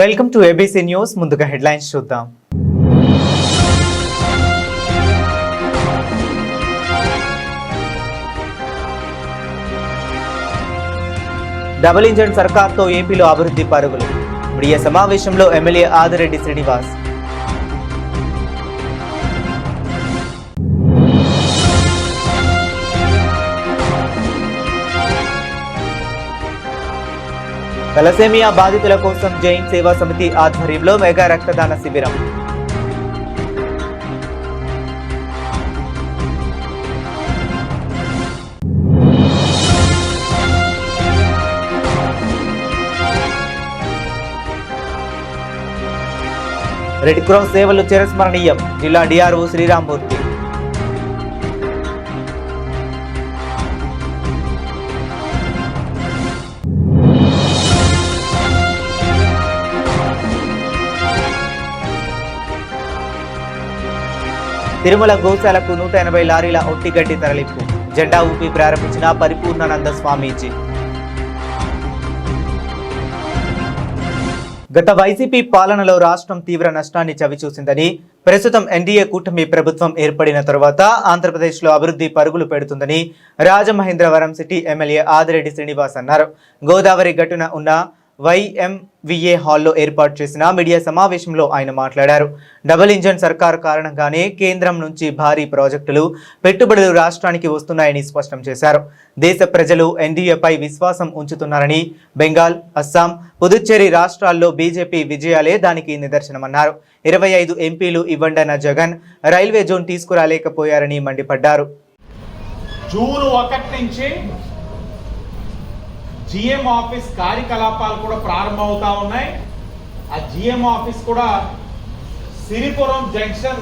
Welcome to ABC news. ముందుగా headlines చూద్దాం. Double engine సర్కార్తో ఏపీలో అభివృద్ధి పరుగులు. మీడియా సమావేశంలో ఎమ్మెల్యే ఆదిరెడ్డి శ్రీనివాస్. తలసేమియా బాధితుల కోసం జైన్ సేవా సమితి ఆధ్వర్యంలో మెగా రక్తదాన శిబిరం. రెడ్ క్రాస్ సేవలు చిరస్మరణీయం. జిల్లా డిఆర్ఓ శ్రీరామ్మూర్తి. తిరుమల గోశాలకు 180 లారీల ఒట్టిగడ్డి తరలింపు. జెండా ఊపి ప్రారంభించిన పరిపూర్ణానంద స్వామీజీ. గత వైసీపీ పాలనలో రాష్ట్రం తీవ్ర నష్టాన్ని చవిచూసిందని, ప్రస్తుతం ఎన్డీఏ కూటమి ప్రభుత్వం ఏర్పడిన తరువాత ఆంధ్రప్రదేశ్లో అభివృద్ధి పరుగులు పెడుతుందని రాజమహేంద్రవరం సిటీ ఎమ్మెల్యే ఆదిరెడ్డి శ్రీనివాస్ అన్నారు. గోదావరి గట్టున ఉన్న వైఎంవిఏ హాల్లో ఏర్పాటు చేసిన మీడియా సమావేశంలో ఆయన మాట్లాడారు. డబుల్ ఇంజన్ సర్కార్ కారణంగానే కేంద్రం నుంచి భారీ ప్రాజెక్టులు, పెట్టుబడులు రాష్ట్రానికి వస్తున్నాయని స్పష్టం చేశారు. దేశ ప్రజలు ఎన్డీఏపై విశ్వాసం ఉంచుతున్నారని, బెంగాల్, అస్సాం, పుదుచ్చేరి రాష్ట్రాల్లో బీజేపీ విజయాలే దానికి నిదర్శనమన్నారు. 25 ఎంపీలు ఇవ్వండన్న జగన్ రైల్వే జోన్ తీసుకురాలేకపోయారని మండిపడ్డారు. జూన్ 1 నుంచి జిఎం ఆఫీస్ కార్యకలాపాలు కూడా ప్రారంభమవుతా ఉన్నాయి. ఆ జిఎం ఆఫీస్ కూడా సిరిపురం జంక్షన్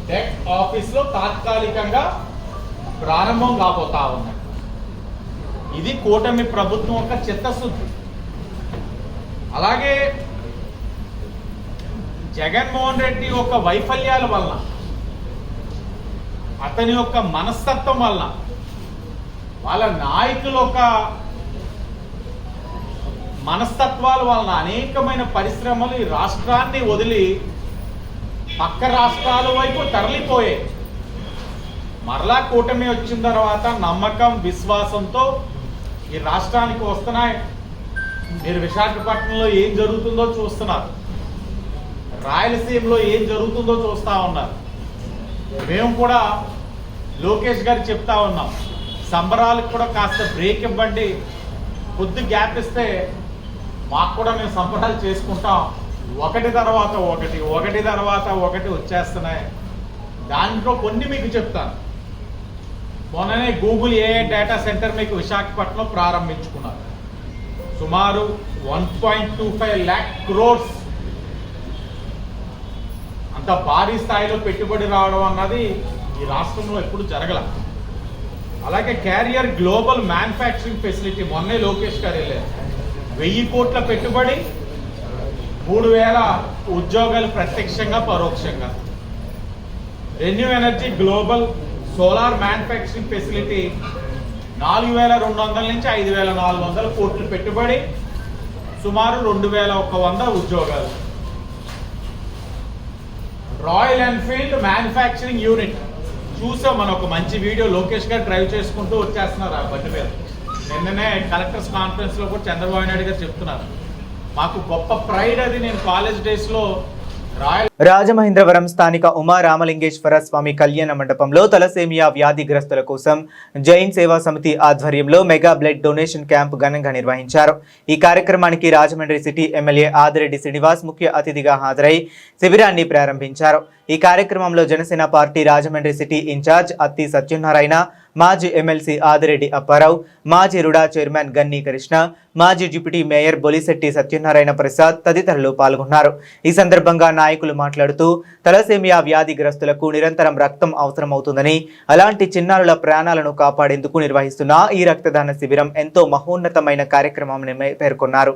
డెక్ ఆఫీస్లో తాత్కాలికంగా ప్రారంభం కాబోతా ఉన్నాయి. ఇది కూటమి ప్రభుత్వం యొక్క చిత్తశుద్ధి. అలాగే జగన్మోహన్ రెడ్డి యొక్క వైఫల్యాల వలన, అతని యొక్క మనస్తత్వం వలన, వాళ్ళ నాయకుల యొక్క మనస్తత్వాల వలన అనేకమైన పరిశ్రమలు ఈ రాష్ట్రాన్ని వదిలి పక్క రాష్ట్రాల వైపు తరలిపోయాయి. మరలా కూటమి వచ్చిన తర్వాత నమ్మకం, విశ్వాసంతో ఈ రాష్ట్రానికి వస్తున్నాయి. మీరు విశాఖపట్నంలో ఏం జరుగుతుందో చూస్తున్నారు, రాయలసీమలో ఏం జరుగుతుందో చూస్తూ ఉన్నారు. మేము కూడా లోకేష్ గారు చెప్తా ఉన్నాం, సంబరాలకు కూడా కాస్త బ్రేక్ ఇవ్వండి, కొద్ది గ్యాప్ ఇస్తే మాకు కూడా మేము సంబరాలు చేసుకుంటాం. ఒకటి తర్వాత ఒకటి వచ్చేస్తున్నాయి. దాంట్లో కొన్ని మీకు చెప్తాను. మొన్ననే గూగుల్ ఏఐ డేటా సెంటర్ మీకు విశాఖపట్నంలో ప్రారంభించుకున్నారు. సుమారు 1.25 lakh crores అంత భారీ స్థాయిలో పెట్టుబడి రావడం అన్నది ఈ రాష్ట్రంలో ఎప్పుడు జరగల. అలాగే క్యారియర్ గ్లోబల్ మ్యానుఫ్యాక్చరింగ్ ఫెసిలిటీ మొన్నే లోకేష్ గారు వెళ్ళారు. 1000 కోట్ల పెట్టుబడి, 3000 ఉద్యోగాలు ప్రత్యక్షంగా పరోక్షంగా. Renew energy global solar manufacturing facility 4200 నుంచి 5400 కోట్లు పెట్టుబడి, సుమారు 2100 ఉద్యోగాలు. రాయల్ ఎన్ఫీల్డ్ మ్యానుఫ్యాక్చరింగ్ యూనిట్ చూసాం మనం, ఒక మంచి వీడియో లోకేష్ గారు డ్రైవ్ చేసుకుంటూ వచ్చేస్తున్నారు ఆ బండి మీద. నిన్ననే కలెక్టర్స్ కాన్ఫరెన్స్ లో కూడా చంద్రబాబు నాయుడు గారు చెప్తున్నారు, మాకు గొప్ప ప్రైడ్ అది. నేను కాలేజ్ డేస్ లో రాజమహేంద్రవరం స్థానిక ఉమా రామలింగేశ్వర స్వామి కళ్యాణ మండపంలో తలసేమియా వ్యాధిగ్రస్తుల కోసం జైన్ సేవా సమితి ఆధ్వర్యంలో మెగా బ్లడ్ డొనేషన్ క్యాంప్ ఘనంగా నిర్వహించారు. ఈ కార్యక్రమానికి రాజమండ్రి సిటీ ఎమ్మెల్యే ఆదిరెడ్డి శ్రీనివాస్ ముఖ్య అతిథిగా హాజరై శిబిరాన్ని ప్రారంభించారు. ఈ కార్యక్రమంలో Janasena party Rajahmundry city incharge Atti Satyanarayana, మాజీ ఎమ్మెల్సీ ఆదిరెడ్డి అప్పారావు, మాజీ రుడా చైర్మన్ గన్నీ కృష్ణ, మాజీ డిప్యూటీ మేయర్ బొలిశెట్టి సత్యనారాయణ ప్రసాద్ తదితరులు పాల్గొన్నారు. ఈ సందర్భంగా నాయకులు మాట్లాడుతూ తలసేమియా వ్యాధిగ్రస్తులకు నిరంతరం రక్తం అవసరమవుతుందని, అలాంటి చిన్నారుల ప్రాణాలను కాపాడేందుకు నిర్వహిస్తున్న ఈ రక్తదాన శిబిరం ఎంతో మహోన్నతమైన కార్యక్రమమని పేర్కొన్నారు.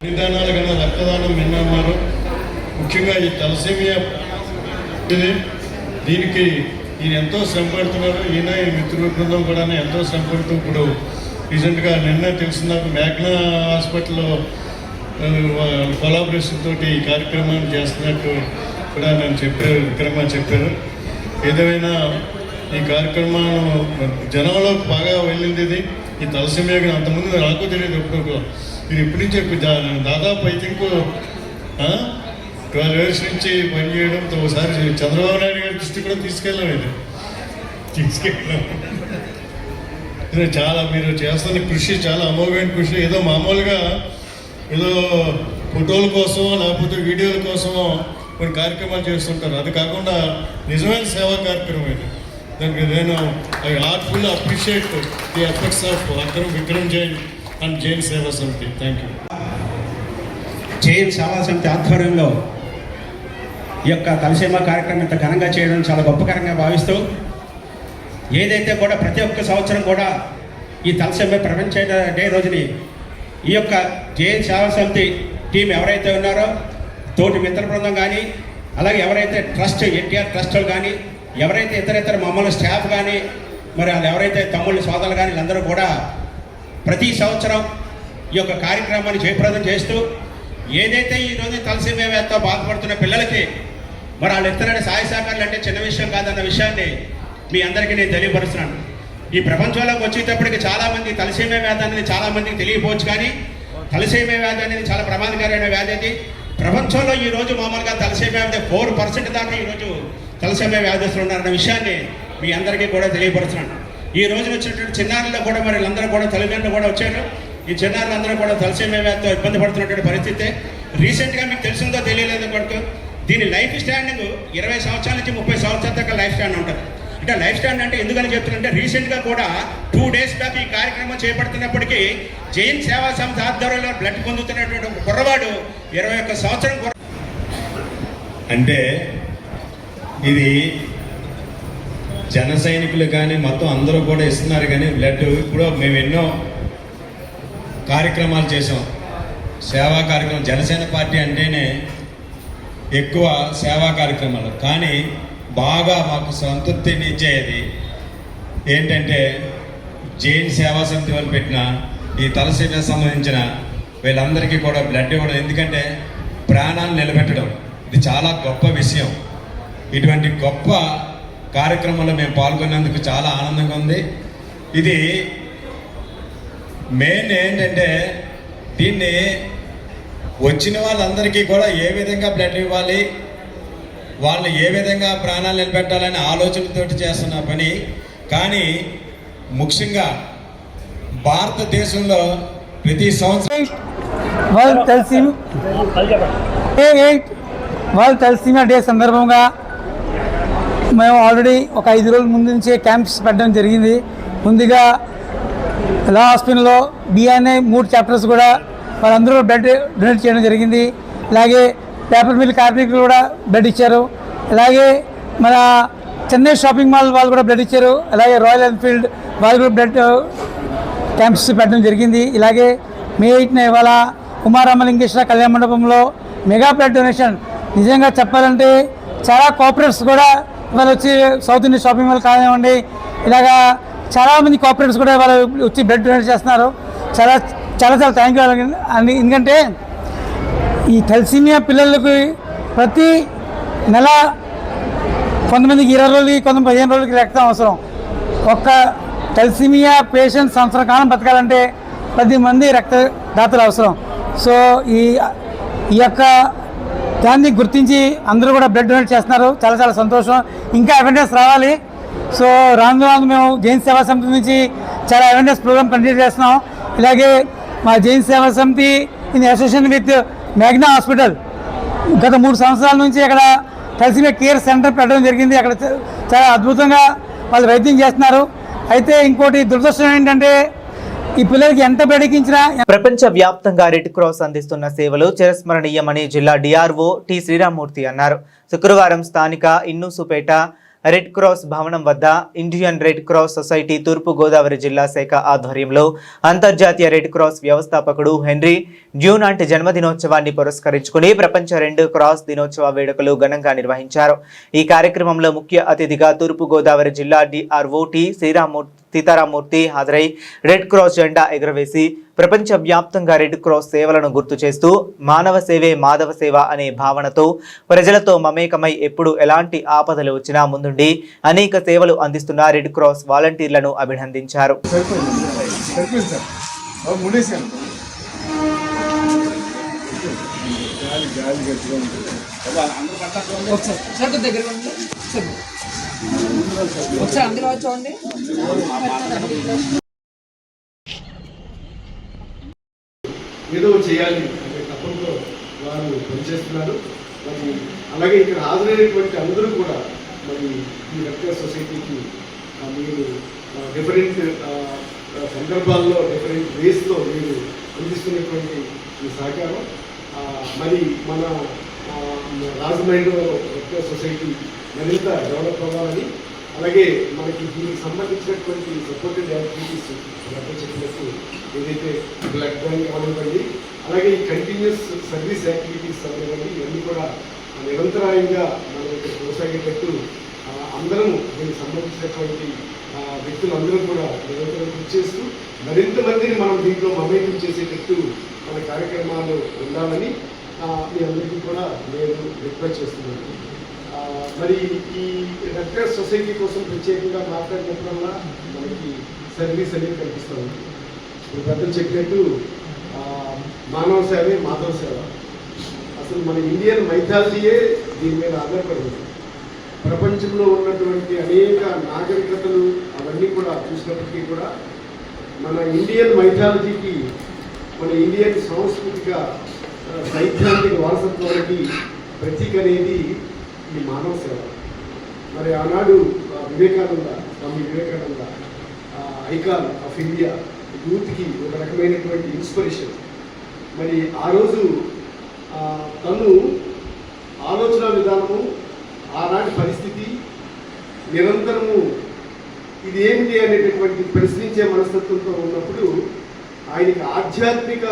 విధానాలు కన్నా రక్తదానం విన్నారు. ముఖ్యంగా ఈ తలసేమియా దీనికి ఈయన ఎంతో శ్రమ పడుతున్నారు. ఈయన ఈ మిత్రుల బృందం కూడా ఎంతో శ్రమ పడుతూ ఇప్పుడు రీసెంట్గా నిన్న తెలిసిన నాకు మ్యాగ్నా హాస్పిటల్లో కొలాబరేషన్ తోటి ఈ కార్యక్రమాన్ని చేస్తున్నట్టు కూడా నేను చెప్పారు, విక్రమ చెప్పారు. ఏదేమైనా ఈ కార్యక్రమం జనంలోకి బాగా వెళ్ళింది. ఇది ఈ తలసేమియా అంతకుముందు నాకు తెలియదు. ఎప్పుడు ఇది ఇప్పటి నుంచి దాదాపు ఐ థింక్ 12 years నుంచి పనిచేయడంతో ఒకసారి చంద్రబాబు నాయుడు గారి దృష్టి కూడా తీసుకెళ్ళాం. ఇది చాలా మీరు చేస్తున్న కృషి చాలా అమోఘమైన కృషి. ఏదో మామూలుగా ఏదో ఫోటోల కోసం లేకపోతే వీడియోల కోసమో కొన్ని కార్యక్రమాలు చేస్తుంటారు. అది కాకుండా నిజమైన సేవా కార్యక్రమం ఇది. దానికి నేను I heartfully appreciate the efforts of Vikram Jain and Jain సేవా సమితి. Thank you. జైన్ సేవా సమితి ఆధ్వర్యంలో ఈ యొక్క తలసేమ కార్యక్రమం ఇంత ఘనంగా చేయడం చాలా గొప్పకరంగా భావిస్తూ, ఏదైతే కూడా ప్రతి ఒక్క సంవత్సరం కూడా ఈ తలసేమ ప్రపంచ డే రోజుని ఈ యొక్క జైన్ సేవా సమితి టీం ఎవరైతే ఉన్నారో తోటి మిత్ర బృందం కానీ, అలాగే ఎవరైతే ట్రస్ట్ ఎన్టీఆర్ ట్రస్టులు కానీ, ఎవరైతే ఇతర మమ్మల్ని స్టాఫ్ కానీ, మరి వాళ్ళు ఎవరైతే తమ్ముళ్ళు సోదరులు కానీ వీళ్ళందరూ కూడా ప్రతి సంవత్సరం ఈ యొక్క కార్యక్రమాన్ని జయప్రదం చేస్తూ, ఏదైతే ఈరోజు తలసేమియా వ్యాధితో బాధపడుతున్న పిల్లలకి మరి వాళ్ళు ఇతర సహాయ సహకారాలు అంటే చిన్న విషయం కాదన్న విషయాన్ని మీ అందరికీ నేను తెలియపరుస్తున్నాను. ఈ ప్రపంచంలోకి వచ్చేటప్పటికి చాలామంది తలసేమియా వ్యాధి అనేది చాలామందికి తెలియకపోవచ్చు, కానీ తలసేమియా వ్యాధి అనేది చాలా ప్రమాదకరమైన వ్యాధి. అది ప్రపంచంలో ఈరోజు మామూలుగా తలసేమియా వ్యాధి 4% దాకా ఈరోజు తలసేమియా వ్యాధిస్తులు ఉన్నారన్న విషయాన్ని మీ అందరికీ కూడా తెలియపరుస్తున్నాను. ఈ రోజు వచ్చినటువంటి చిన్నారుల్లో కూడా మరి వీళ్ళందరూ కూడా తల్లిదండ్రులు కూడా వచ్చారు. ఈ చిన్నారులందరూ కూడా తలసేమియా వ్యాధితో ఇబ్బంది పడుతున్నటువంటి పరిస్థితి. రీసెంట్గా మీకు తెలిసిందో తెలియలేదు కొడుకు, దీని లైఫ్ స్టాండింగ్ 20 సంవత్సరాల నుంచి 30 సంవత్సరాల దాకా లైఫ్ స్టాండ్ ఉంటుంది. అంటే లైఫ్ స్టాండ్ అంటే ఎందుకని చెప్తున్నారంటే, రీసెంట్గా కూడా 2 days బ్యాక్ ఈ కార్యక్రమం చేపడుతున్నప్పటికీ జైన్ సేవా సంస్థ ఆధ్వర్యంలో బ్లడ్ పొందుతున్నటువంటి ఒక కుర్రవాడు 21 సంవత్సరం అంటే ఇది జన సైనికులు కానీ మొత్తం అందరూ కూడా ఇస్తున్నారు. కానీ బ్లడ్ ఇప్పుడు మేము ఎన్నో కార్యక్రమాలు చేసాం, సేవా కార్యక్రమం. జనసేన పార్టీ అంటేనే ఎక్కువ సేవా కార్యక్రమాలు, కానీ బాగా మాకు సంతృప్తినిచ్చేది ఏంటంటే జైన్ సేవా సమితి వాళ్ళు పెట్టిన ఈ తలసేమియా సంబంధించిన వీళ్ళందరికీ కూడా బ్లడ్ ఇవ్వడం. ఎందుకంటే ప్రాణాలు నిలబెట్టడం ఇది చాలా గొప్ప విషయం. ఇటువంటి గొప్ప కార్యక్రమంలో మేము పాల్గొన్నందుకు చాలా ఆనందంగా ఉంది. ఇది మెయిన్ ఏంటంటే దీన్ని వచ్చిన వాళ్ళందరికీ కూడా ఏ విధంగా బ్లడ్ ఇవ్వాలి, వాళ్ళు ఏ విధంగా ప్రాణాలు నిలబెట్టాలనే ఆలోచనతోటి చేస్తున్న పని. కానీ ముఖ్యంగా భారతదేశంలో ప్రతి సంవత్సరం వరల్డ్ తలసేమియా డే సందర్భంగా మేము ఆల్రెడీ ఒక 5 రోజుల ముందు నుంచే క్యాంప్స్ పెట్టడం జరిగింది. ముందుగా లా హాస్పిటల్లో బిఎన్ఐ 3 chapters కూడా వాళ్ళందరూ బ్లడ్ డొనేట్ చేయడం జరిగింది. అలాగే పేపర్ మిల్ కార్మికులు కూడా బ్లడ్ ఇచ్చారు. అలాగే మన చెన్నై షాపింగ్ మాల్ వాళ్ళు కూడా బ్లడ్ ఇచ్చారు. అలాగే రాయల్ ఎన్ఫీల్డ్ వాళ్ళు కూడా బ్లడ్ క్యాంప్స్ పెట్టడం జరిగింది. ఇలాగే మే 8న ఇవాళ ఉమారామలింగేశ్వర కళ్యాణ మండపంలో మెగా బ్లడ్ డొనేషన్. నిజంగా చెప్పాలంటే చాలా కోఆపరేట్స్ కూడా ఇవాళ వచ్చి సౌత్ ఇండియన్ షాపింగ్ మాల్ కానివ్వండి, ఇలాగా చాలామంది కోఆపరేట్స్ కూడా వాళ్ళు వచ్చి బ్లడ్ డొనేట్ చేస్తున్నారు. చాలా చాలా చాలా థ్యాంక్ యూ అండి. ఎందుకంటే ఈ తలసేమియా పిల్లలకి ప్రతి నెల కొంతమందికి 20 రోజులకి, కొంతమంది 15 రోజులకి రక్తం అవసరం. ఒక్క తలసేమియా పేషెంట్ సంవత్సరం కాలం బతకాలంటే 10 మంది రక్తదాతలు అవసరం. సో ఈ యొక్క దాన్ని గుర్తించి అందరూ కూడా బ్లడ్ డొనేట్ చేస్తున్నారు. చాలా చాలా సంతోషం. ఇంకా అవేర్నెస్ రావాలి. సో రాను రాను మేము జైన్ సేవా సమితి నుంచి చాలా అవేర్నెస్ ప్రోగ్రామ్ కంటిన్యూ చేస్తున్నాం. ఇలాగే మా జైన్ సేవా సమితి in association with Magna hospital గత 3 సంవత్సరాల నుంచి అక్కడ తలసేమియా కేర్ సెంటర్ పెట్టడం జరిగింది. అక్కడ చాలా అద్భుతంగా వాళ్ళు వైద్యం చేస్తున్నారు. అయితే ఇంకోటి దురదృష్టం ఏంటంటే ఈ పిల్లలకి ఎంత బెడికించినా ప్రపంచ వ్యాప్తంగా రెడ్ క్రాస్ అందిస్తున్న సేవలు చిరస్మరణీయమని జిల్లా డిఆర్ఓ టి శ్రీరామ్మూర్తి అన్నారు. శుక్రవారం స్థానిక ఇన్నూసుపేట రెడ్ క్రాస్ భవనం వద్ద ఇండియన్ రెడ్ క్రాస్ సొసైటీ తూర్పు గోదావరి జిల్లా శాఖ ఆధ్వర్యంలో అంతర్జాతీయ రెడ్ క్రాస్ వ్యవస్థాపకుడు హెన్రీ డ్యూనాంట్ జన్మదినోత్సవాన్ని పురస్కరించుకుని ప్రపంచ రెడ్ క్రాస్ దినోత్సవ వేడుకలు ఘనంగా నిర్వహించారు. ఈ కార్యక్రమంలో ముఖ్య అతిథిగా తూర్పు గోదావరి జిల్లా డిఆర్ఓటి సీతారామూర్తి హాజరై రెడ్ క్రాస్ జెండా ఎగురవేసి ప్రపంచ వ్యాప్తంగా రెడ్ క్రాస్ సేవలను గుర్తు చేస్తూ మానవ సేవే మాధవ సేవ అనే భావనతో ప్రజలతో మమేకమై ఎప్పుడు ఎలాంటి ఆపదలు వచ్చినా ముందుండి అనేక సేవలు అందిస్తున్న రెడ్ క్రాస్ వాలంటీర్లను అభినందించారు. ఏదో చేయాలి అనే తపంతో వారు పనిచేస్తున్నారు. మరి అలాగే ఇక్కడ హాజరైనటువంటి అందరూ కూడా మరి ఈ రెడ్ క్రాస్ సొసైటీకి మీరు డిఫరెంట్ సందర్భాల్లో డిఫరెంట్ వేస్లో మీరు అందిస్తున్నటువంటి ఈ సహకారం మరి మన రాజమండ్రిలో రెడ్ క్రాస్ సొసైటీ మరింత డెవలప్ అవ్వాలని, అలాగే మనకి దీనికి సంబంధించినటువంటి సపోర్టెడ్ యాక్టివిటీస్ చెప్పినట్టు ఏదైతే బ్లడ్ బ్యాంక్ అవనివ్వండి, అలాగే ఈ కంటిన్యూస్ సర్వీస్ యాక్టివిటీస్ అవనివ్వండి, ఇవన్నీ కూడా నిరంతరాయంగా మనం ఇక్కడ కొనసాగేటట్టు అందరము దీనికి సంబంధించినటువంటి వ్యక్తులందరూ కూడా నిరంతరం కృషి చేస్తూ మరింత మందిని మనం దీంట్లో మమేకం చేసేటట్టు మన కార్యక్రమాలు ఉండాలని మీ అందరికీ కూడా నేను రిక్వెస్ట్ చేస్తున్నాను. మరి ఈ రెడ్ క్రాస్ సొసైటీ కోసం ప్రత్యేకంగా మాట్లాడినప్పుడల్లా మనకి సర్వీస్ అనేది కనిపిస్తుంది. ఇప్పుడు పెద్దలు చెప్పినట్టు మానవ సేవే మాధవ సేవ. అసలు మన ఇండియన్ మైథాలజీయే దీని మీద ఆధారపడి ఉంది. ప్రపంచంలో ఉన్నటువంటి అనేక నాగరికతలు అవన్నీ కూడా చూసినప్పటికీ కూడా మన ఇండియన్ మైథాలజీకి, మన ఇండియన్ సాంస్కృతిక సైద్ధాంతిక వారసత్వానికి ప్రతీక అనేది ఈ మానవ సేవ. మరి ఆనాడు Swami Vivekananda icon of India యూత్కి ఒక రకమైనటువంటి ఇన్స్పిరేషన్. మరి ఆ రోజు తను ఆలోచన విధానము, ఆనాటి పరిస్థితి, నిరంతరము ఇది ఏమిటి అనేటటువంటి ప్రశ్నించే మనస్తత్వంతో ఉన్నప్పుడు ఆయనకి ఆధ్యాత్మిక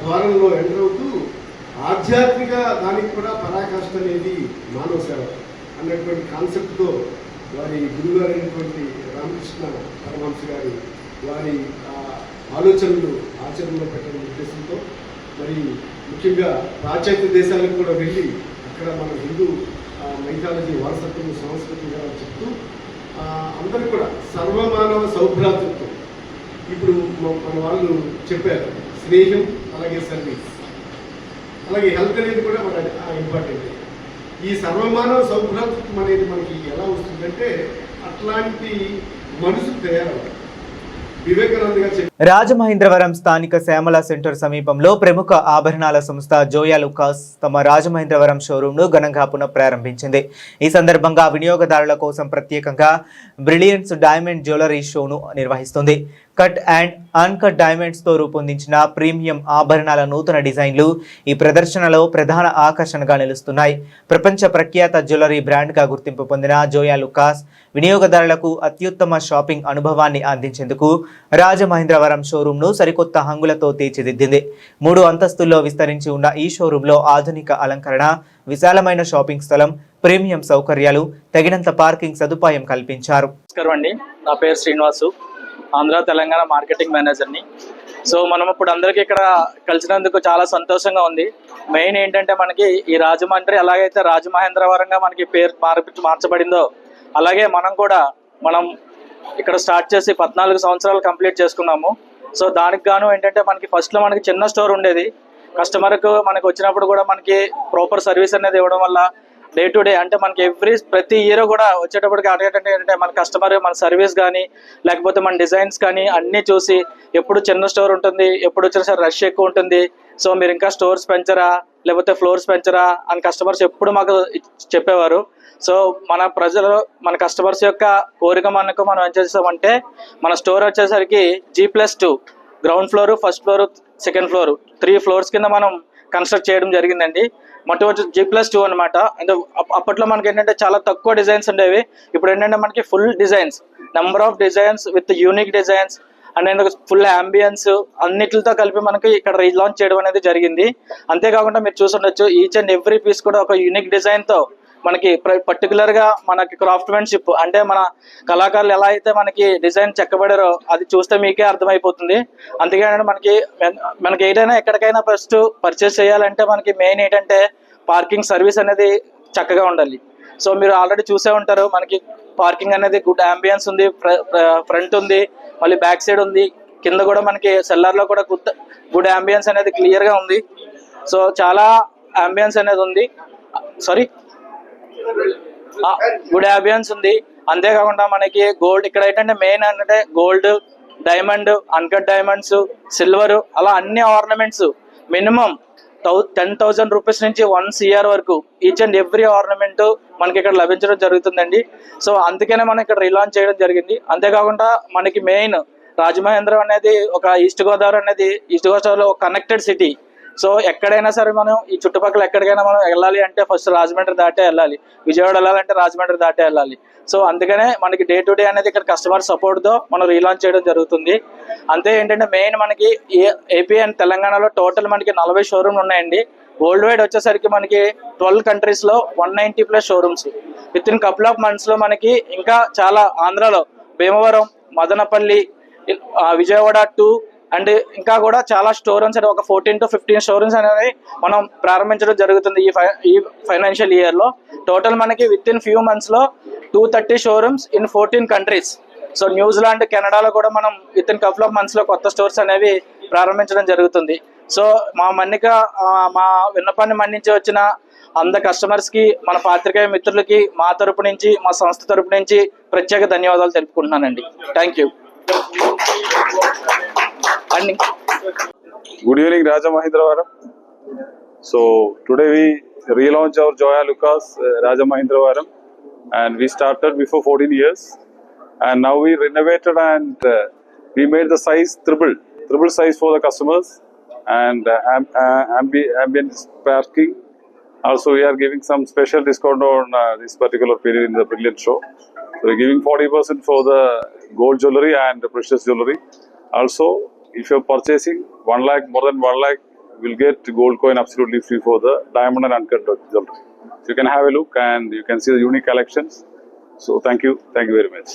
ద్వారంలో ఎంటర్ అవుతూ ఆధ్యాత్మిక దానికి కూడా పరాకాష్ఠ అనేది మానవ సేవ అన్నటువంటి కాన్సెప్ట్తో వారి గురుగారు అయినటువంటి రామకృష్ణ పరమహంస గారి వారి ఆలోచనలు ఆచరణలో పెట్టడం ఉద్దేశంతో మరి ముఖ్యంగా పాశ్చాత్య దేశాలకు కూడా వెళ్ళి అక్కడ మన హిందూ మైథాలజీ వారసత్వం సంస్కృతి చెప్తూ అందరూ కూడా సర్వమానవ సౌభ్రాతృత్వం. ఇప్పుడు మన వాళ్ళు చెప్పారు స్నేహం, అలాగే సర్వీస్, అలాగే హెల్త్ అనేది కూడా మన ఇంపార్టెంట్. ఈ సర్వమానవ సౌభ్రాతృత్వం అనేది మనకి ఎలా వస్తుందంటే అట్లాంటి మనసు తయారవ్వాలి. రాజమహేంద్రవరం స్థానిక శ్యామల సెంటర్ సమీపంలో ప్రముఖ ఆభరణాల సంస్థ జోయా లుకాస్ తమ రాజమహేంద్రవరం షోరూంను ఘనంగా పునఃప్రారంభించింది. ఈ సందర్భంగా వినియోగదారుల కోసం ప్రత్యేకంగా బ్రిలియన్స్ డైమండ్ జ్యువెలరీ షోను నిర్వహిస్తుంది. కట్ అండ్ అన్కట్ డైమండ్స్తో రూపొందించిన ప్రీమియం ఆభరణాల నూతన డిజైన్లు ఈ ప్రదర్శనలో ప్రధాన ఆకర్షణగా నిలుస్తున్నాయి. ప్రపంచ ప్రఖ్యాత జ్యువెలరీ బ్రాండ్గా గుర్తింపు పొందిన జోయా లుకాస్ వినియోగదారులకు అత్యుత్తమ షాపింగ్ అనుభవాన్ని అందించేందుకు రాజమహేంద్రవరం షోరూంను సరికొత్త హంగులతో తీర్చిదిద్దింది. 3 అంతస్తుల్లో విస్తరించి ఉన్న ఈ షోరూంలో ఆధునిక అలంకరణ, విశాలమైన షాపింగ్ స్థలం, ప్రీమియం సౌకర్యాలు, తగినంత పార్కింగ్ సదుపాయం కల్పించారు. నమస్కారం అండి, నా పేరు శ్రీనివాసు, ఆంధ్ర తెలంగాణ మార్కెటింగ్ మేనేజర్ని. సో మనం ఇప్పుడు అందరికీ ఇక్కడ కలిసినందుకు చాలా సంతోషంగా ఉంది. మెయిన్ ఏంటంటే మనకి ఈ రాజమండ్రి ఎలాగైతే రాజమహేంద్రవరంగా మనకి పేరు మార్చబడిందో అలాగే మనం ఇక్కడ స్టార్ట్ చేసి 14 సంవత్సరాలు కంప్లీట్ చేసుకున్నాము. సో దానికి గాను ఏంటంటే మనకి ఫస్ట్లో మనకి చిన్న స్టోర్ ఉండేది. కస్టమర్కు మనకి వచ్చినప్పుడు కూడా మనకి ప్రాపర్ సర్వీస్ అనేది ఇవ్వడం వల్ల డే టు డే అంటే మనకి ప్రతి ఇయర్ కూడా వచ్చేటప్పటికి ఏంటంటే మన కస్టమర్ మన సర్వీస్ కానీ లేకపోతే మన డిజైన్స్ కానీ అన్నీ చూసి ఎప్పుడు చిన్న స్టోర్ ఉంటుంది, ఎప్పుడు వచ్చినా సరే రష్ ఎక్కువ ఉంటుంది, సో మీరు ఇంకా స్టోర్స్ పెంచరా లేకపోతే ఫ్లోర్స్ పెంచరా అని కస్టమర్స్ ఎప్పుడు మాకు చెప్పేవారు. సో మన కస్టమర్స్ యొక్క కోరిక మనం ఏం చేస్తామంటే మన స్టోర్ వచ్చేసరికి G+2 ground floor, first floor, second floor 3 floors కింద మనం కన్స్ట్రక్ట్ చేయడం జరిగిందండి. మొట్టమొదటి G+2 అనమాట. అంటే అప్పట్లో మనకి ఏంటంటే చాలా తక్కువ డిజైన్స్ ఉండేవి. ఇప్పుడు ఏంటంటే మనకి full designs, number of designs with unique designs and full ambience అన్నిటితో కలిపి మనకి ఇక్కడ రీలాంచ్ చేయడం అనేది జరిగింది. అంతేకాకుండా మీరు చూసుండొచ్చు, ఈచ్ అండ్ ఎవ్రీ పీస్ కూడా ఒక యూనిక్ డిజైన్తో మనకి పర్టికులర్గా మనకి క్రాఫ్ట్మెన్షిప్ అంటే మన కళాకారులు ఎలా అయితే మనకి డిజైన్ చెక్కబడారో అది చూస్తే మీకే అర్థమైపోతుంది. అందుకని మనకి ఏదైనా ఎక్కడికైనా ఫస్ట్ పర్చేస్ చేయాలంటే మనకి మెయిన్ ఏంటంటే పార్కింగ్ సర్వీస్ అనేది చక్కగా ఉండాలి. సో మీరు ఆల్రెడీ చూసే ఉంటారు, మనకి పార్కింగ్ అనేది గుడ్ అంబియన్స్ ఉంది, ఫ్రంట్ ఉంది, మళ్ళీ బ్యాక్ సైడ్ ఉంది, కింద కూడా మనకి సెల్లార్లో కూడా గుడ్ అంబియన్స్ అనేది క్లియర్గా ఉంది. సో చాలా అంబియన్స్ అనేది ఉంది, గుడ్ అంబియన్స్ ఉంది. అంతేకాకుండా మనకి గోల్డ్ ఇక్కడ ఏంటంటే మెయిన్ అంటే gold, diamond, uncut diamonds, silver అలా అన్ని ఆర్నమెంట్స్ మినిమం 10,000 రూపీస్ నుంచి 1 CR వరకు ఈచ్ అండ్ ఎవ్రీ ఆర్నమెంట్ మనకి ఇక్కడ లభించడం జరుగుతుందండి. సో అందుకనే మనం ఇక్కడ రిలాంచ్ చేయడం జరిగింది. అంతేకాకుండా మనకి మెయిన్ రాజమహేంద్రం అనేది ఒక ఈస్ట్ గోదావరిలో ఒక కనెక్టెడ్ సిటీ. సో ఎక్కడైనా సరే మనం ఈ చుట్టుపక్కల ఎక్కడికైనా మనం వెళ్ళాలి అంటే ఫస్ట్ రాజమండ్రి దాటే వెళ్ళాలి, విజయవాడ వెళ్ళాలంటే రాజమండ్రి దాటే వెళ్ళాలి. సో అందుకనే మనకి డే టు డే అనేది ఇక్కడ కస్టమర్ సపోర్ట్తో మనం రీలాంచ్ చేయడం జరుగుతుంది. అంతే ఏంటంటే మెయిన్ మనకి ఏపీ అండ్ తెలంగాణలో టోటల్ మనకి 40 షోరూమ్లు ఉన్నాయండి. వరల్డ్ వైడ్ వచ్చేసరికి మనకి 12 కంట్రీస్లో 190+ showrooms. With in couple of మంత్స్లో మనకి ఇంకా చాలా ఆంధ్రాలో భీమవరం, మదనపల్లి, విజయవాడ 2 అండ్ ఇంకా కూడా చాలా షోరూమ్స్ అంటే ఒక 14 to 15 షోరూమ్స్ అనేవి మనం ప్రారంభించడం జరుగుతుంది ఈ ఫైనాన్షియల్ ఇయర్లో. టోటల్ మనకి విత్ ఇన్ ఫ్యూ మంత్స్లో 230 showrooms in 14 countries. So New Zealand, కెనడాలో కూడా మనం విత్ ఇన్ కపుల్ ఆఫ్ మంత్స్లో కొత్త స్టోర్స్ అనేవి ప్రారంభించడం జరుగుతుంది. సో మా విన్నపాన్ని మన్నించి వచ్చిన కస్టమర్స్కి, మన పాత్రికేయ మిత్రులకి మా తరపు నుంచి, మా సంస్థ తరపు నుంచి ప్రత్యేక ధన్యవాదాలు తెలుపుకుంటున్నానండి. Thank you. Good evening, Raja Mahindra. So today we relaunch our Joya Lucas Raja Mahindra, and we started before 14 years, and now we renovated and we made the size triple size for the customers, and ambient parking. Also, we are giving some special discount on this particular period in the Brilliant Show. So we're giving 40% for the gold jewelry and the precious jewelry. Also, if you're purchasing 1 lakh, more than 1 lakh, you'll get gold coin absolutely free for the diamond and uncut jewelry. So you can have a look and you can see the unique collections. So thank you very much.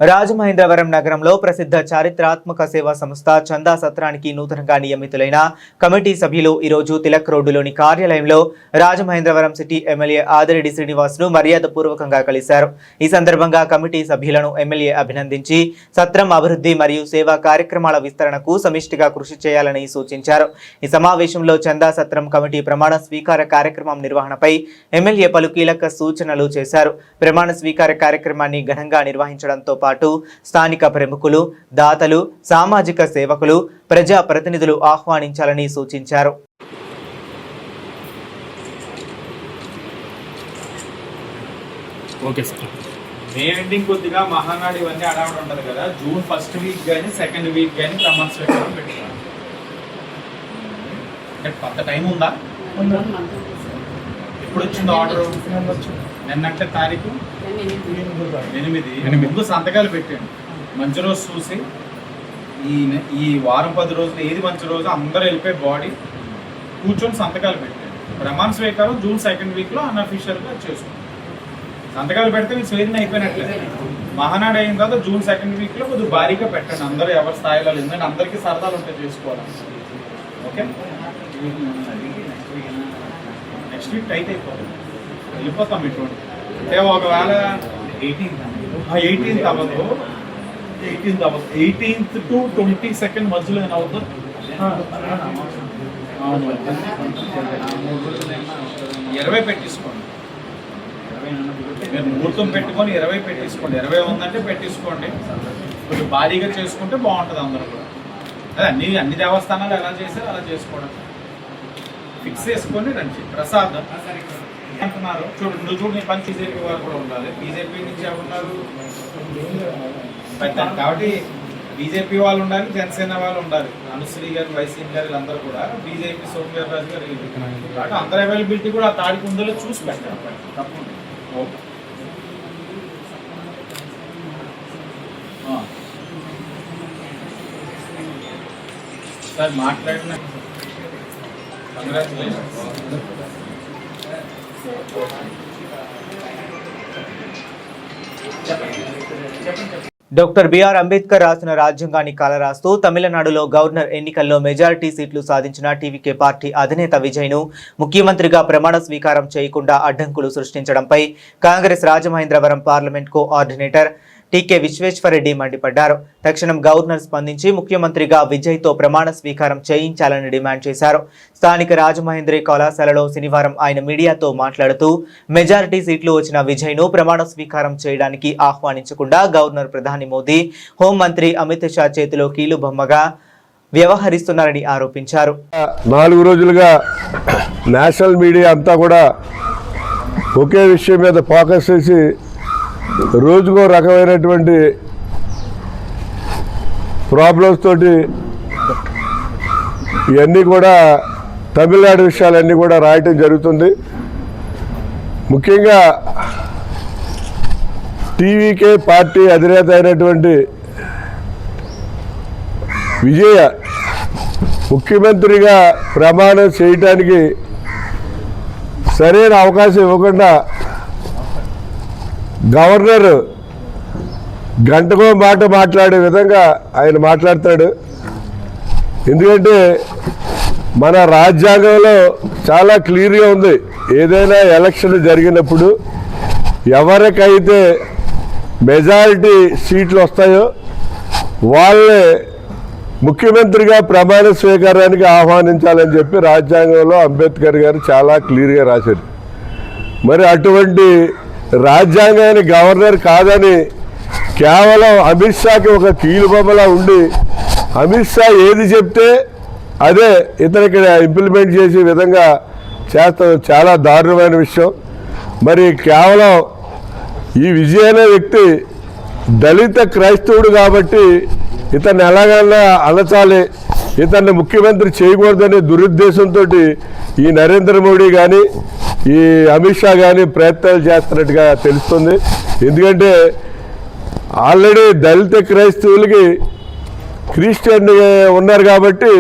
Rajamahendravaram నగరంలో ప్రసిద్ధ చారిత్రాత్మక సేవా సంస్థ చందా సత్రానికి నూతనంగా నియమితులైన committee సభ్యులు ఈరోజు తిలక్ రోడ్డులోని కార్యాలయంలో రాజమహేంద్రవరం సిటీ ఎమ్మెల్యే ఆదిరెడ్డి శ్రీనివాస్ను మర్యాదపూర్వకంగా కలిశారు. ఈ సందర్భంగా కమిటీ సభ్యులను ఎమ్మెల్యే అభినందించి సత్రం అభివృద్ధి మరియు సేవా కార్యక్రమాల విస్తరణకు సమిష్టిగా కృషి చేయాలని సూచించారు. ఈ సమావేశంలో చందా సత్రం కమిటీ ప్రమాణ స్వీకార కార్యక్రమం నిర్వహణపై ఎమ్మెల్యే పలు కీలక సూచనలు చేశారు. ప్రమాణ స్వీకార కార్యక్రమాన్ని ఘనంగా నిర్వహించడంతో పాటు స్థానిక ప్రముఖులు, దాతలు, సామాజిక సేవకులు, ప్రజా ప్రతినిధులు ఆహ్వానించాలని సూచించారు. Okay sir. మే ఎండింగ్ కొద్దిగా మహానాడు ఇవన్నీ అడగడం ఉంటుంది కదా, జూన్ 1st వీక్ కానీ 2nd వీక్ కానీ ప్రమాణ స్వీకారం పెట్టుకోవాలి. కొంత టైం ఉందా? ఎప్పుడు వచ్చింది ఆర్డర్? నిన్నంటే తారీఖు 8. ముందు సంతకాలు పెట్టాను. మంచి రోజు చూసి ఈ వారం 10 రోజులు ఏది మంచి రోజు అందరూ వెళ్ళిపోయి బాడీ కూర్చొని సంతకాలు పెట్టాను. ప్రమాణ స్వీకారం జూన్ 2nd వీక్లో అన్అఫీషియల్గా చేసుకున్నాను. సంతకాలు పెడితే మీకు స్వేదన అయిపోయినట్లే. మహానాడు అయిన తర్వాత జూన్ 2nd వీక్లో కొద్దిగా భారీగా పెట్టండి. అందరూ ఎవరి స్థాయిలో ఎందుకంటే అందరికీ సరదాలు ఉంటాయి చేసుకోవాలి. ఓకే, నెక్స్ట్ వీక్ టైట్ అయిపోతుంది, వెళ్ళిపోతాం ఇటువంటి. అంటే ఒకవేళ 18th అవ్వదు, 18th to 22nd మధ్యలో ఏమైనా అవుతుంది. అవును, 20 పెట్టేసుకోండి. మీరు ముహూర్తం పెట్టుకొని 20 పెట్టేసుకోండి. 20 ఉందంటే పెట్టేసుకోండి. కొంచెం భారీగా చేసుకుంటే బాగుంటుంది అందరూ కూడా. అదే అన్ని దేవస్థానాలు ఎలా చేశారో అలా చేసుకోవడం ఫిక్స్ చేసుకొని రండి. ప్రసాద్ అంటున్నారు చూడు, నువ్వు చూడు, నీ పని బీజేపీ వారు కూడా ఉండాలి. బీజేపీ నుంచి ఎవరున్నారు పెట్టాను కాబట్టి బీజేపీ వాళ్ళు ఉండాలి, జనసేన వాళ్ళు ఉండాలి. అనుశ్రీ గారు, వైసీపీ గారు వీళ్ళందరూ కూడా, బీజేపీ సోమవీర్రాజు గారు కాబట్టి అందరు అవైలబిలిటీ కూడా ఆ తారీఖు ఉందో చూసి పెట్టాలి. తప్పకుండా ఓకే సార్ మాట్లాడిన కంగ్రాచులేషన్స్. డాక్టర్ బిఆర్ అంబేద్కర్ రాసిన రాజ్యాంగాన్ని కాలరాస్తూ తమిళనాడులో గవర్నర్ ఎన్నికల్లో మెజారిటీ సీట్లు సాధించిన టీవీకే పార్టీ అధినేత విజయ్ను ముఖ్యమంత్రిగా ప్రమాణ స్వీకారం చేయకుండా అడ్డంకులు సృష్టించడంపై కాంగ్రెస్ రాజమహేంద్రవరం పార్లమెంట్ కోఆర్డినేటర్ టీకే విశ్వేశ్వరరెడ్డి మండిపడ్డారు. తక్షణం గవర్నర్ స్పందించి ముఖ్యమంత్రిగా విజయ్తో ప్రమాణ స్వీకారం చేయించాలని డిమాండ్ చేశారు. స్థానిక రాజమహేంద్రి కళాశాలలో శనివారం ఆయన మీడియాతో మాట్లాడుతూ మెజారిటీ సీట్లు వచ్చిన విజయ్ను ప్రమాణ స్వీకారం చేయడానికి ఆహ్వానించకుండా గవర్నర్ ప్రధాని మోదీ, హోంమంత్రి అమిత్ షా చేతిలో కీలుబొమ్మగా వ్యవహరిస్తున్నారని ఆరోపించారు. 4 రోజులుగా నేషనల్ మీడియా అంతా కూడా ఒకే విషయం మీద ఫోకస్ చేసి రోజుకో రకమైనటువంటి ప్రాబ్లమ్స్ తోటి ఇవన్నీ కూడా తమిళనాడు విషయాలన్నీ కూడా రాయటం జరుగుతుంది. ముఖ్యంగా టీవీకే పార్టీ అధినేత అయినటువంటి విజయ ముఖ్యమంత్రిగా ప్రమాణం చేయటానికి సరైన అవకాశం ఇవ్వకుండా గవర్నర్ గంటకో మాట మాట్లాడే విధంగా ఆయన మాట్లాడతాడు. ఎందుకంటే మన రాజ్యాంగంలో చాలా క్లియర్గా ఉంది, ఏదైనా ఎలక్షన్ జరిగినప్పుడు ఎవరికైతే మెజారిటీ సీట్లు వస్తాయో వాళ్ళే ముఖ్యమంత్రిగా ప్రమాణ స్వీకారానికి ఆహ్వానించాలని చెప్పి రాజ్యాంగంలో అంబేద్కర్ గారు చాలా క్లియర్గా రాశారు. మరి అటువంటి రాజ్యాంగాన్ని గవర్నర్ కాదని కేవలం అమిత్ షాకి ఒక కీలుబొమ్మలా ఉండి అమిత్ షా ఏది చెప్తే అదే ఇతనికి ఇంప్లిమెంట్ చేసే విధంగా చేస్తాం. చాలా దారుణమైన విషయం. మరి కేవలం ఈ విజయ్ అనే వ్యక్తి దళిత క్రైస్తవుడు కాబట్టి ఇతన్ని ఎలాగైనా అలచాలి, ఇతన్ని ముఖ్యమంత్రి చేయకూడదనే దురుద్దేశంతో ఈ నరేంద్ర మోడీ కానీ ఈ అమిత్ షా కానీ ప్రయత్నాలు చేస్తున్నట్టుగా తెలుస్తుంది. ఎందుకంటే ఆల్రెడీ దళిత క్రైస్తవులకి క్రిస్టియన్ ఉన్నారు కాబట్టి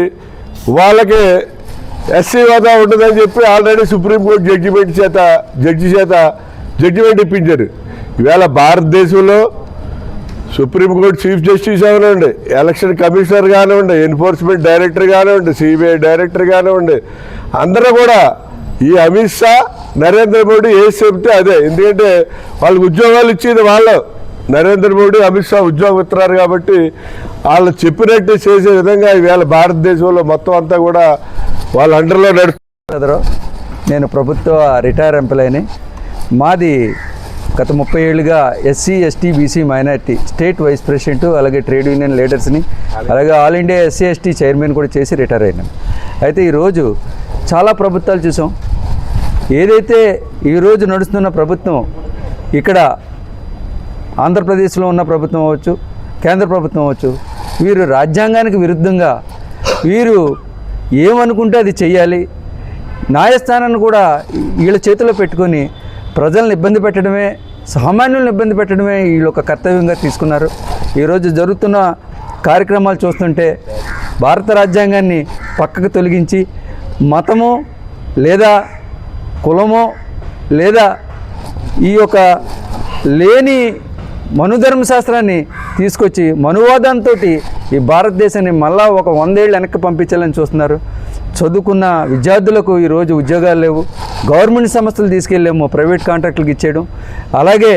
వాళ్ళకి ఎస్సీ హోదా ఉంటుందని చెప్పి ఆల్రెడీ సుప్రీంకోర్టు జడ్జి చేత జడ్జిమెంట్ ఇప్పించారు. ఈవేళ భారతదేశంలో సుప్రీంకోర్టు చీఫ్ జస్టిస్ కానివ్వండి, ఎలక్షన్ కమిషనర్ కానివ్వండి, ఎన్ఫోర్స్మెంట్ డైరెక్టర్ కానివ్వండి, సిబిఐ డైరెక్టర్ కానివ్వండి, అందరూ కూడా ఈ అమిత్ షా, నరేంద్ర మోడీ ఏది చెప్తే అదే. ఎందుకంటే వాళ్ళకి ఉద్యోగాలు ఇచ్చేది వాళ్ళు, నరేంద్ర మోడీ, అమిత్ షా ఉద్యోగం ఇస్తున్నారు కాబట్టి వాళ్ళు చెప్పినట్టు చేసే విధంగా ఈవేళ భారతదేశంలో మొత్తం అంతా కూడా వాళ్ళ అండర్లో నడుస్తున్నారు. నేను ప్రభుత్వ రిటైర్ ఎంప్లాయీని. మాది గత 30 ఏళ్ళుగా SC, ST, BC, minority state vice president, అలాగే ట్రేడ్ యూనియన్ లీడర్స్ని, అలాగే all India SC, ST chairman కూడా చేసి రిటైర్ అయినాను. అయితే ఈరోజు చాలా ప్రభుత్వాలు చూసాం. ఏదైతే ఈరోజు నడుస్తున్న ప్రభుత్వం, ఇక్కడ ఆంధ్రప్రదేశ్లో ఉన్న ప్రభుత్వం అవ్వచ్చు, కేంద్ర ప్రభుత్వం అవ్వచ్చు, వీరు రాజ్యాంగానికి విరుద్ధంగా వీరు ఏమనుకుంటే అది చెయ్యాలి, న్యాయస్థానాన్ని కూడా వీళ్ళ చేతిలో పెట్టుకొని ప్రజలను ఇబ్బంది పెట్టడమే, సామాన్యులను ఇబ్బంది పెట్టడమే వీళ్ళు ఒక కర్తవ్యంగా తీసుకున్నారు. ఈరోజు జరుగుతున్న కార్యక్రమాలు చూస్తుంటే భారత రాజ్యాంగాన్ని పక్కకు తొలగించి మతము లేదా కులమో లేదా ఈ యొక్క లేని మనుధర్మశాస్త్రాన్ని తీసుకొచ్చి మనువాదంతో ఈ భారతదేశాన్ని మళ్ళా ఒక 100 ఏళ్ళు వెనక్కి పంపించాలని చూస్తున్నారు. చదువుకున్న విద్యార్థులకు ఈరోజు ఉద్యోగాలు లేవు, గవర్నమెంట్ సంస్థలు తీసుకెళ్ళేమో ప్రైవేట్ కాంట్రాక్టులకు ఇచ్చేయడం, అలాగే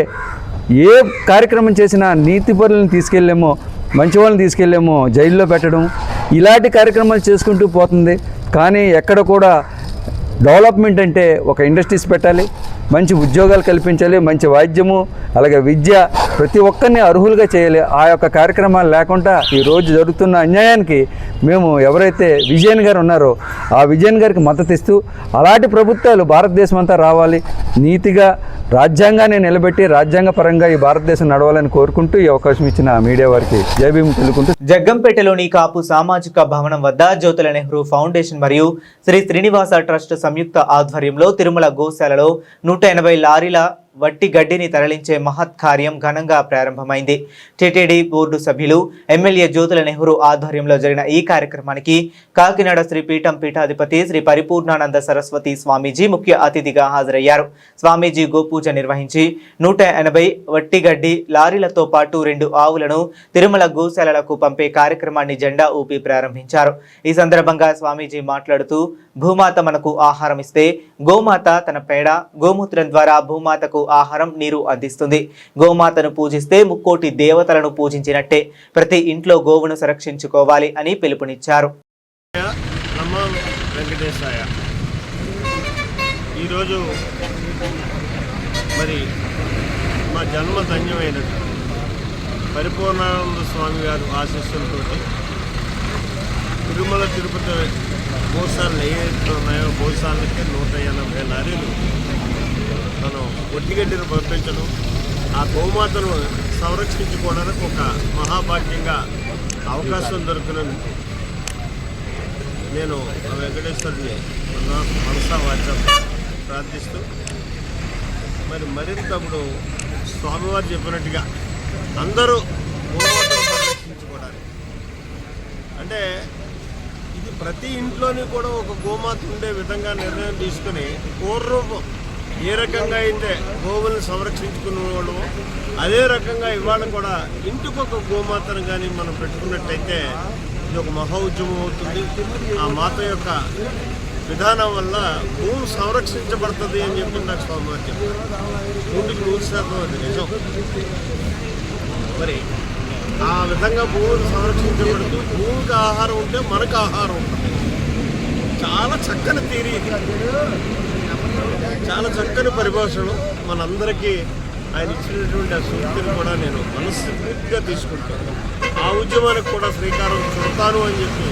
ఏ కార్యక్రమం చేసినా నీతిపరులను తీసుకెళ్ళేమో, మంచి వాళ్ళని తీసుకెళ్ళేమో జైల్లో పెట్టడం, ఇలాంటి కార్యక్రమాలు చేసుకుంటూ పోతుంది. కానీ ఎక్కడ కూడా డెవలప్మెంట్ అంటే ఒక ఇండస్ట్రీస్ పెట్టాలి, మంచి ఉద్యోగాలు కల్పించాలి, మంచి వైద్యము అలాగే విద్య ప్రతి ఒక్కరిని అర్హులుగా చేయాలి. ఆ యొక్క కార్యక్రమాలు లేకుండా ఈరోజు జరుగుతున్న అన్యాయానికి మేము ఎవరైతే విజయన్ గారు ఉన్నారో ఆ విజయన్ గారికి మద్దతు ఇస్తూ అలాంటి ప్రభుత్వాలు భారతదేశం అంతా రావాలి, నీతిగా రాజ్యాంగాన్ని నిలబెట్టి రాజ్యాంగ పరంగా ఈ భారతదేశం నడవాలని కోరుకుంటూ ఈ అవకాశం ఇచ్చిన మీడియా వారికి జై భీమ్ తెలుపుకుంటూ. జగ్గంపేటలోని కాపు సామాజిక భవనం వద్ద జ్యోతుల నెహ్రూ ఫౌండేషన్ మరియు శ్రీ శ్రీనివాస ట్రస్ట్ సంయుక్త ఆధ్వర్యంలో తిరుమల గోశాలలో 180 లారీల వట్టి గడ్డిని తరలించే మహత్ కార్యం ఘనంగా ప్రారంభమైంది. టిటిడి బోర్డు సభ్యులు ఎమ్మెల్యే జ్యోతుల నెహ్రూ ఆధ్వర్యంలో జరిగిన ఈ కార్యక్రమానికి కాకినాడ శ్రీ పీఠం పీఠాధిపతి శ్రీ పరిపూర్ణానంద సరస్వతి స్వామీజీ ముఖ్య అతిథిగా హాజరయ్యారు. స్వామీజీ గోపూజ నిర్వహించి 180 వట్టి గడ్డి లారీలతో పాటు 2 ఆవులను తిరుమల గోశాలలకు పంపే కార్యక్రమాన్ని జెండా ఊపి ప్రారంభించారు. ఈ సందర్భంగా స్వామీజీ మాట్లాడుతూ భూమాత మనకు ఆహారం ఇస్తే గోమాత తన పేడ గోమూత్రం ద్వారా భూమాతకు ఆహారం నీరు అందిస్తుంది. గోమాతను పూజిస్తే ముక్కోటి దేవతలను పూజించినట్టే. ప్రతి ఇంట్లో గోవును సంరక్షించుకోవాలి అని పిలుపునిచ్చారు. నమో వెంకటేశాయ. ఈరోజు మరి మా జన్మ ధన్యమైనది పరిపూర్ణానంద స్వామి గారు ఆశీస్సులతో తిరుమల తిరుపతి గోశాలలు ఏవైతే ఉన్నాయో గోశాలకి 180 లారీలు మనం ఒట్టిగడ్డిని పంపించడం, ఆ గోమాతను సంరక్షించుకోవడానికి ఒక మహాభాగ్యంగా అవకాశం దొరికినందుకు నేను ఆ వెంకటేశ్వరుని మనసా వాచ ప్రార్థిస్తూ మరింత ఇప్పుడు స్వామివారు చెప్పినట్టుగా అందరూ గోమాతను సంరక్షించుకోవడానికి అంటే ఇది ప్రతి ఇంట్లోని కూడా ఒక గోమాత ఉండే విధంగా నిర్ణయం తీసుకుని పూర్వం ఏ రకంగా అయితే గోవులను సంరక్షించుకునే వాళ్ళము అదే రకంగా ఇవాళ కూడా ఇంటికి ఒక గోమాతను కానీ మనం పెట్టుకున్నట్టయితే ఇది ఒక మహా ఉద్యమం అవుతుంది. ఆ మాత యొక్క విధానం వల్ల భూమి సంరక్షించబడుతుంది అని చెప్పి నాకు స్వామివారు చెప్పారు. 100% అది నిజం. మరి ఆ విధంగా భూమిని సంరక్షించబడుతూ భూమికి ఆహారం ఉంటే మనకు ఆహారం ఉంటుంది. చాలా చక్కని థియరీ ఇది, చాలా చక్కని పరిభాషలు. మనందరికీ ఆయన ఇచ్చినటువంటి ఆ సూక్తిని కూడా నేను మనస్ఫూర్తిగా తీసుకుంటాను. ఆ ఉద్యమానికి కూడా శ్రీకారం చుడతాను అని చెప్పి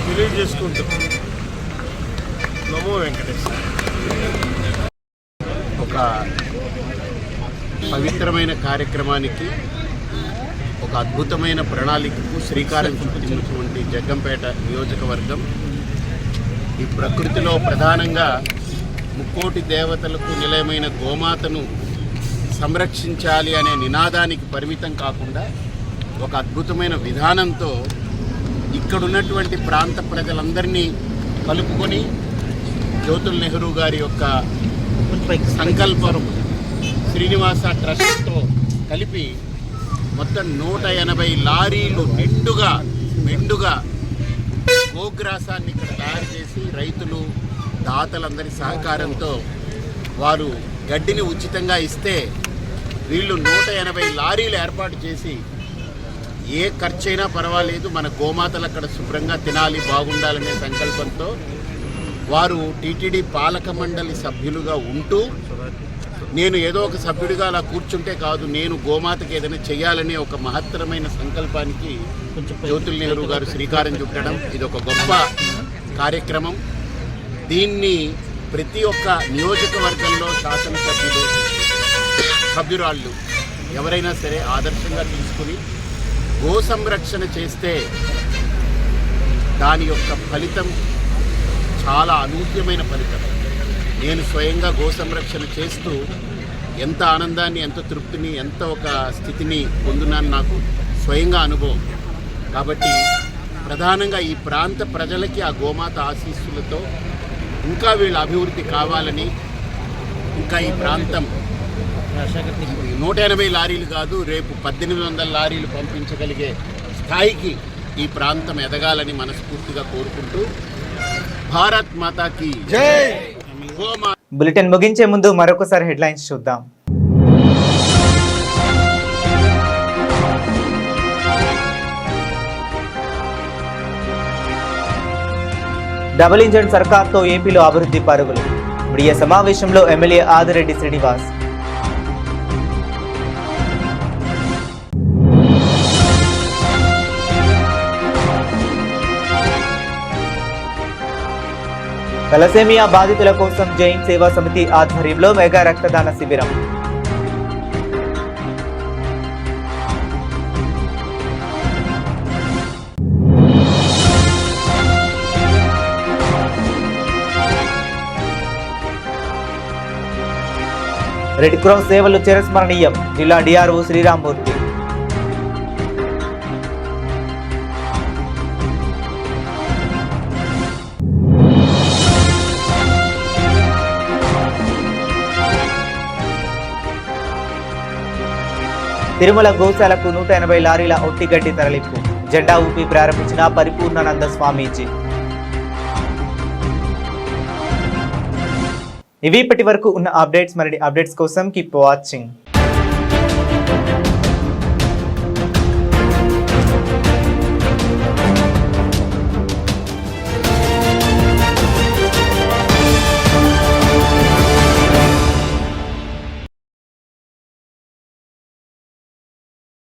తెలియజేసుకుంటూ నమో వెంకటేశ్వర. ఒక పవిత్రమైన కార్యక్రమానికి ఒక అద్భుతమైన ప్రణాళికకు శ్రీకారం చుట్టినటువంటి జగ్గంపేట నియోజకవర్గం ఈ ప్రకృతిలో ప్రధానంగా ముక్కోటి దేవతలకు నిలయమైన గోమాతను సంరక్షించాలి అనే నినాదానికి పరిమితం కాకుండా ఒక అద్భుతమైన విధానంతో ఇక్కడున్నటువంటి ప్రాంత ప్రజలందరినీ కలుపుకొని జ్యోతుల నెహ్రూ గారి యొక్క సంకల్పం శ్రీనివాస ట్రస్ట్తో కలిపి మొత్తం 180 లారీలు మెండుగా గోగ్రాసాన్ని ఇక్కడ తయారు చేసి రైతులు దాతలందరి సహకారంతో వారు గడ్డిని ఉచితంగా ఇస్తే వీళ్ళు 180 లారీలు ఏర్పాటు చేసి ఏ ఖర్చైనా పర్వాలేదు మన గోమాతలు అక్కడ శుభ్రంగా తినాలి, బాగుండాలనే సంకల్పంతో వారు టీటీడీ పాలక మండలి సభ్యులుగా ఉంటూ నేను ఏదో ఒక సభ్యుడిగా అలా కూర్చుంటే కాదు, నేను గోమాతకి ఏదైనా చేయాలనే ఒక మహత్తరమైన సంకల్పానికి జ్యోతుల నెహ్రూ గారు శ్రీకారం చుట్టడం ఇది ఒక గొప్ప కార్యక్రమం. దీన్ని ప్రతి ఒక్క నియోజకవర్గంలో శాసనసభ్యులు సభ్యురాళ్ళు ఎవరైనా సరే ఆదర్శంగా తీసుకుని గో సంరక్షణ చేస్తే దాని యొక్క ఫలితం చాలా అనూహ్యమైన ఫలితం. నేను స్వయంగా గో సంరక్షణ చేస్తూ ఎంత ఆనందాన్ని, ఎంత తృప్తిని, ఎంత ఒక స్థితిని పొందున్నాను నాకు స్వయంగా అనుభవం. కాబట్టి ప్రధానంగా ఈ ప్రాంత ప్రజలకి ఆ గోమాత ఆశీస్సులతో ఇంకా వీళ్ళ అభివృద్ధి కావాలని, ఇంకా ఈ ప్రాంతం 180 లారీలు కాదు రేపు 1800 లారీలు పంపించగలిగే స్థాయికి ఈ ప్రాంతం ఎదగాలని మనస్ఫూర్తిగా కోరుకుంటూ భారత్ మాతాకి జై. బులెటిన్ ముగించే ముందు మరొకసారి హెడ్లైన్స్ చూద్దాం. డబుల్ ఇంజన్ సర్కార్తో ఏపీలో అభివృద్ధి పరుగులు. మీడియా సమావేశంలో ఎమ్మెల్యే ఆదిరెడ్డి శ్రీనివాస్, తలసేమియా బాధితుల కోసం జైన్ సేవా సమితి ఆధ్వర్యంలో మెగా రక్తదాన శిబిరం. రెడ్ క్రాస్ సేవలు చిరస్మరణీయం. జిల్లా డిఆర్ఓ శ్రీరామ్మూర్తి. తిరుమల గోశాలకు 180 లారీల ఒట్టిగడ్డి తరలింపు. జెండా ఊపి ప్రారంభించిన పరిపూర్ణానంద స్వామీజీ. ఇవి ఇప్పటి వరకు ఉన్న అప్డేట్స్. మరిన్ని అప్డేట్స్ కోసం కీప్ వాచింగ్.